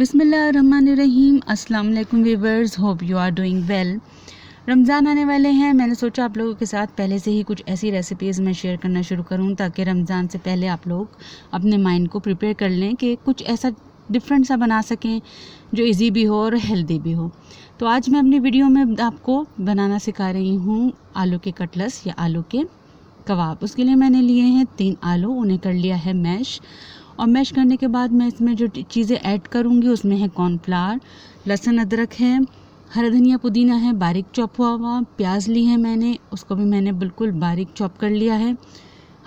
बिस्मिल्लाहिर्रहमानिर्रहीम। अस्सलाम वालेकुम viewers, hope you are doing well. Ramzan आने वाले हैं, मैंने सोचा आप लोगों के साथ पहले से ही कुछ ऐसी रेसिपीज़ मैं शेयर करना शुरू करूं ताकि रमज़ान से पहले आप लोग अपने माइंड को प्रिपेयर कर लें कि कुछ ऐसा डिफरेंट सा बना सकें जो इजी भी हो और हेल्दी भी हो। तो आज मैं अपनी वीडियो में आपको बनाना सिखा रही हूँ आलू के कटलेट्स या आलू के कबाब। उसके लिए मैंने लिए हैं 3 आलू, उन्हें कर लिया है मैश। और मैश करने के बाद मैं इसमें जो चीज़ें ऐड करूँगी उसमें है कॉर्नफ्लावर, लहसुन अदरक है, हरा धनिया पुदीना है बारीक चॉप हुआ, प्याज ली है मैंने, उसको भी मैंने बिल्कुल बारीक चॉप कर लिया है,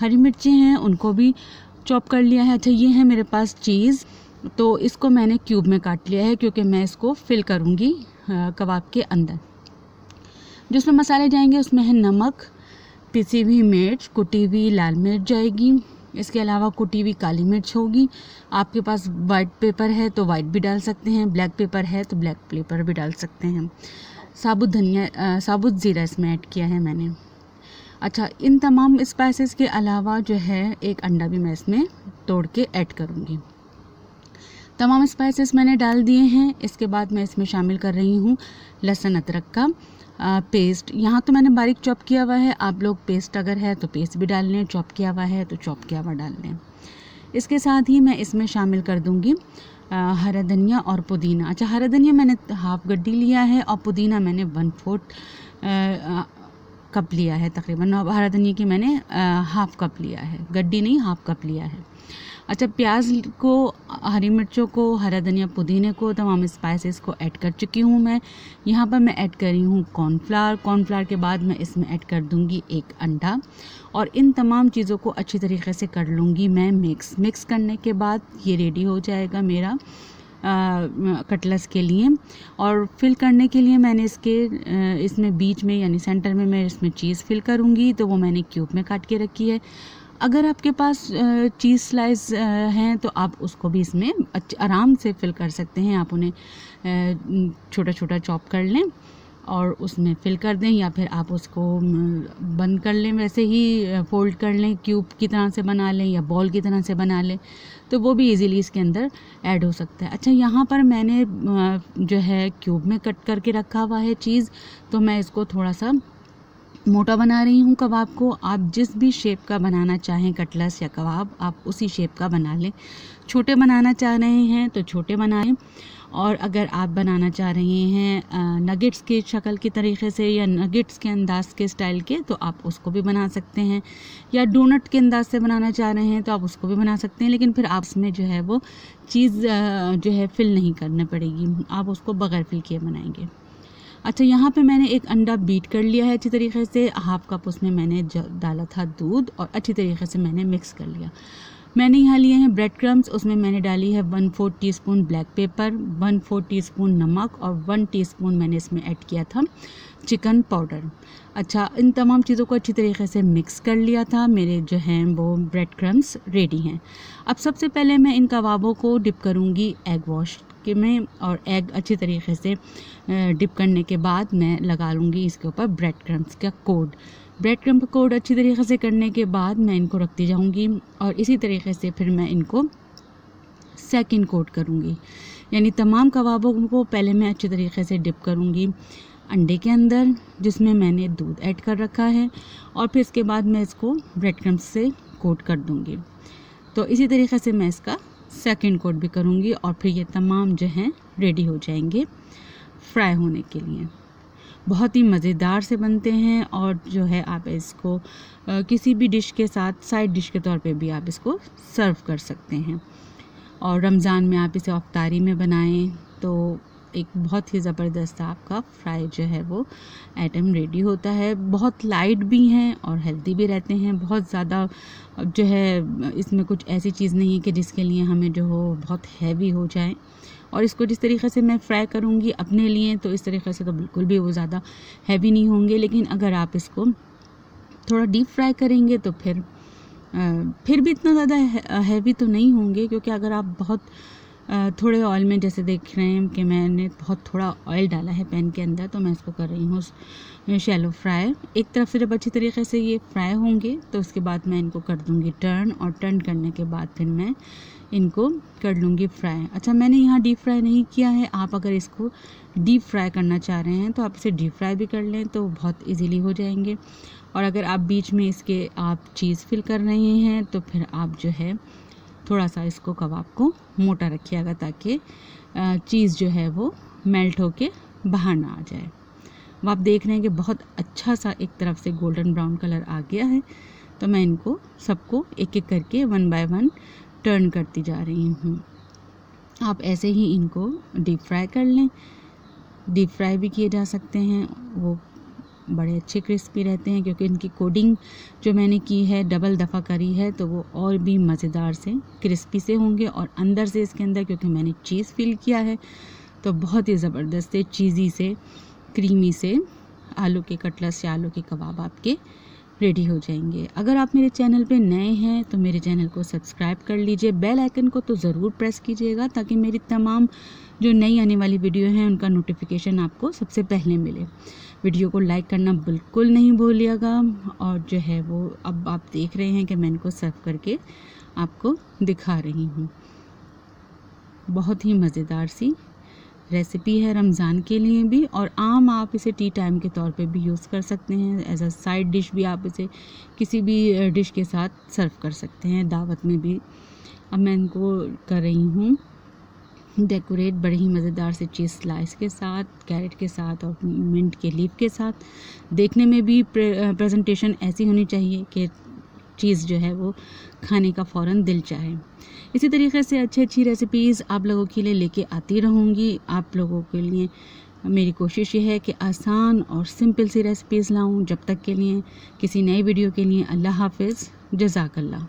हरी मिर्ची हैं उनको भी चॉप कर लिया है। अच्छा, ये है मेरे पास चीज़, तो इसको मैंने क्यूब में काट लिया है क्योंकि मैं इसको फिल करूँगी कबाब के अंदर। जिसमें मसाले जाएंगे उसमें है नमक, पिसी हुई मिर्च, कुटी हुई लाल मिर्च जाएगी, इसके अलावा कुटी हुई काली मिर्च होगी। आपके पास वाइट पेपर है तो वाइट भी डाल सकते हैं, ब्लैक पेपर है तो ब्लैक पेपर भी डाल सकते हैं। साबुत धनिया, साबुत ज़ीरा इसमें ऐड किया है मैंने। अच्छा, इन तमाम स्पाइसेस के अलावा जो है एक अंडा भी मैं इसमें तोड़ के ऐड करूँगी। तमाम स्पाइसेस मैंने डाल दिए हैं। इसके बाद मैं इसमें शामिल कर रही हूँ लहसुन अदरक का पेस्ट। यहाँ तो मैंने बारीक चॉप किया हुआ है, आप लोग पेस्ट अगर है तो पेस्ट भी डाल लें, चॉप किया हुआ है तो चॉप किया हुआ डाल लें। इसके साथ ही मैं इसमें शामिल कर दूँगी हरा धनिया और पुदीना। अच्छा, हरा धनिया मैंने हाफ गड्डी लिया है और पुदीना मैंने 1/4 कप लिया है तकरीबन। हरा धनिया की मैंने हाफ कप लिया है, गड्डी नहीं हाफ कप लिया है। अच्छा, प्याज को, हरी मिर्चों को, हरा धनिया पुदीने को, तमाम स्पाइसेस को ऐड कर चुकी हूँ मैं। यहाँ पर मैं ऐड कर रही हूँ कॉर्नफ्लावर के बाद मैं इसमें ऐड कर दूँगी एक अंडा और इन तमाम चीज़ों को अच्छी तरीके से कर लूँगी मैं मिक्स करने के बाद ये रेडी हो जाएगा मेरा कटलेट्स के लिए। और फिल करने के लिए मैंने इसमें बीच में यानी सेंटर में मैं इसमें चीज़ फिल करूँगी, तो वो मैंने क्यूब में काट के रखी है। अगर आपके पास चीज़ स्लाइस हैं तो आप उसको भी इसमें आराम से फिल कर सकते हैं। आप उन्हें छोटा छोटा चॉप कर लें और उसमें फिल कर दें, या फिर आप उसको बंद कर लें, वैसे ही फोल्ड कर लें, क्यूब की तरह से बना लें या बॉल की तरह से बना लें, तो वो भी इजीली इसके अंदर ऐड हो सकता है। अच्छा, यहाँ पर मैंने जो है क्यूब में कट करके रखा हुआ है चीज़, तो मैं इसको थोड़ा सा मोटा बना रही हूँ कबाब को। आप जिस भी शेप का बनाना चाहें कटलेट्स या कबाब, आप उसी शेप का बना लें। छोटे बनाना चाह रहे हैं तो छोटे बनाएं, और अगर आप बनाना चाह रहे हैं नगेट्स के शक्ल की तरीके से या नगेट्स के अंदाज के स्टाइल के, तो आप उसको भी बना सकते हैं, या डोनट के अंदाज से बनाना चाह रहे हैं तो आप उसको भी बना सकते हैं। लेकिन फिर आप उसमें जो है वो चीज़ जो है फिल नहीं करनी पड़ेगी, आप उसको बगैर फिल किए बनाएंगे। अच्छा, यहाँ पे मैंने एक अंडा बीट कर लिया है अच्छी तरीके से, हाफ कप उसमें मैंने डाला था दूध और अच्छी तरीके से मैंने मिक्स कर लिया। मैंने यहाँ लिए हैं ब्रेड क्रम्स, उसमें मैंने डाली है 1/4 टीस्पून ब्लैक पेपर, 1/4 टीस्पून नमक और 1 टीस्पून मैंने इसमें ऐड किया था चिकन पाउडर। अच्छा, इन तमाम चीज़ों को अच्छी तरीके से मिक्स कर लिया था। मेरे जो हैं वो ब्रेड क्रम्स रेडी हैं। अब सबसे पहले मैं इन कबाबों को डिप करूँगी एग वॉश में, और एग अच्छी तरीके से डिप करने के बाद मैं लगा लूँगी इसके ऊपर ब्रेड क्रम्स का कोड। ब्रेड क्रम्प का कोड अच्छी तरीके से करने के बाद मैं इनको रखती जाऊँगी और इसी तरीके से फिर मैं इनको सेकंड कोट करूँगी। यानी तमाम कबाबों को पहले मैं अच्छी तरीके से डिप करूँगी अंडे के अंदर जिसमें मैंने दूध ऐड कर रखा है, और फिर इसके बाद मैं इसको ब्रेड क्रम्स से कोट कर दूँगी। तो इसी तरीके से मैं इसका सेकंड कोट भी करूँगी और फिर ये तमाम जो हैं रेडी हो जाएंगे फ्राई होने के लिए। बहुत ही मज़ेदार से बनते हैं, और जो है आप इसको किसी भी डिश के साथ साइड डिश के तौर पे भी आप इसको सर्व कर सकते हैं। और रमज़ान में आप इसे अफ्तारी में बनाएं तो एक बहुत ही ज़बरदस्त आपका फ्राई जो है वो आइटम रेडी होता है। बहुत लाइट भी हैं और हेल्दी भी रहते हैं। बहुत ज़्यादा जो है इसमें कुछ ऐसी चीज़ नहीं है कि जिसके लिए हमें जो हो बहुत हैवी हो जाए। और इसको जिस तरीके से मैं फ्राई करूँगी अपने लिए, तो इस तरीके से तो बिल्कुल भी वो ज़्यादा हैवी नहीं होंगे। लेकिन अगर आप इसको थोड़ा डीप फ्राई करेंगे तो फिर भी इतना ज़्यादा हैवी तो नहीं होंगे, क्योंकि अगर आप बहुत थोड़े ऑयल में, जैसे देख रहे हैं कि मैंने बहुत थोड़ा ऑयल डाला है पैन के अंदर, तो मैं इसको कर रही हूँ शैलो फ्राई। एक तरफ से जब अच्छी तरीके से ये फ्राई होंगे तो उसके बाद मैं इनको कर दूँगी टर्न, और टर्न करने के बाद फिर मैं इनको कर लूँगी फ्राई। अच्छा, मैंने यहाँ डीप फ्राई नहीं किया है। आप अगर इसको डीप फ्राई करना चाह रहे हैं तो आप इसे डीप फ्राई भी कर लें, तो बहुत इजीली हो जाएंगे। और अगर आप बीच में इसके आप चीज़ फिल कर रहे हैं तो फिर आप जो है थोड़ा सा इसको कबाब को मोटा रखिएगा, ताकि चीज़ जो है वो मेल्ट होके बाहर ना आ जाए। अब आप देख रहे हैं कि बहुत अच्छा सा एक तरफ से गोल्डन ब्राउन कलर आ गया है। तो मैं इनको सबको एक एक करके 1 बाय 1 टर्न करती जा रही हूँ। आप ऐसे ही इनको डीप फ्राई कर लें। डीप फ्राई भी किए जा सकते हैं, वो बड़े अच्छे क्रिस्पी रहते हैं, क्योंकि इनकी कोडिंग जो मैंने की है डबल दफ़ा करी है, तो वो और भी मज़ेदार से क्रिस्पी से होंगे। और अंदर से इसके अंदर क्योंकि मैंने चीज़ फिल किया है, तो बहुत ही ज़बरदस्त से चीज़ी से क्रीमी से आलू के कटलेट्स या आलू के कबाब आपके रेडी हो जाएंगे। अगर आप मेरे चैनल पे नए हैं तो मेरे चैनल को सब्सक्राइब कर लीजिए, बेल आइकन को तो ज़रूर प्रेस कीजिएगा, ताकि मेरी तमाम जो नई आने वाली वीडियो हैं उनका नोटिफिकेशन आपको सबसे पहले मिले। वीडियो को लाइक करना बिल्कुल नहीं भूलिएगा। और जो है वो अब आप देख रहे हैं कि मैं इनको सर्व करके आपको दिखा रही हूँ। बहुत ही मज़ेदार सी रेसिपी है रमज़ान के लिए भी, और आम आप इसे टी टाइम के तौर पे भी यूज़ कर सकते हैं। एज अ साइड डिश भी आप इसे किसी भी डिश के साथ सर्व कर सकते हैं, दावत में भी। अब मैं इनको कर रही हूँ डेकोरेट बड़े ही मज़ेदार से चीज़ स्लाइस के साथ, कैरेट के साथ और मिंट के लीफ के साथ। देखने में भी प्रेजेंटेशन ऐसी होनी चाहिए कि चीज़ जो है वो खाने का फ़ौरन दिल चाहे। इसी तरीके से अच्छी रेसिपीज़ आप लोगों के लिए लेके आती रहूँगी। आप लोगों के लिए मेरी कोशिश ये है कि आसान और सिंपल सी रेसिपीज़ लाऊँ। जब तक के लिए किसी नई वीडियो के लिए अल्लाह हाफ़िज़, जज़ाकल्लाह।